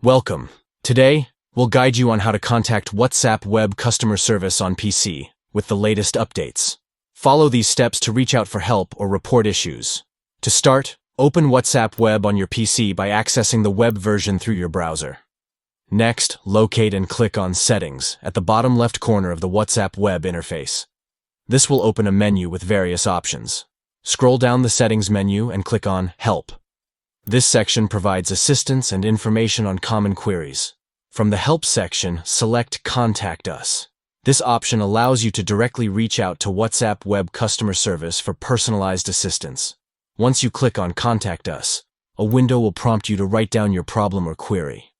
Welcome. Today, we'll guide you on how to contact WhatsApp web customer service on PC with the latest updates. Follow these steps to reach out for help or report issues. To start, open WhatsApp web on your PC by accessing the web version through your browser. Next, locate and click on Settings at the bottom left corner of the WhatsApp web interface. This will open a menu with various options. Scroll down the Settings menu and click on Help. This section provides assistance and information on common queries. From the Help section, select Contact Us. This option allows you to directly reach out to WhatsApp web customer service for personalized assistance. Once you click on Contact Us, a window will prompt you to write down your problem or query.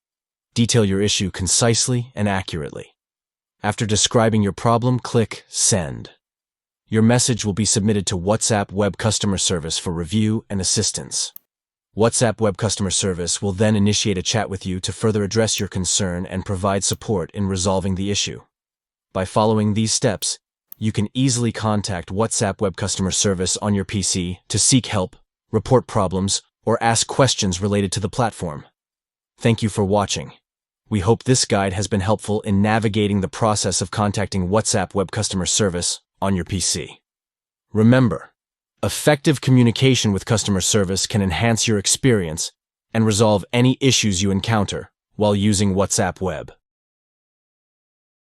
Detail your issue concisely and accurately. After describing your problem, click Send. Your message will be submitted to WhatsApp web customer service for review and assistance. WhatsApp web customer service will then initiate a chat with you to further address your concern and provide support in resolving the issue. By following these steps, you can easily contact WhatsApp web customer service on your PC to seek help, report problems, or ask questions related to the platform. Thank you for watching. We hope this guide has been helpful in navigating the process of contacting WhatsApp web customer service on your PC. Remember, effective communication with customer service can enhance your experience and resolve any issues you encounter while using WhatsApp web.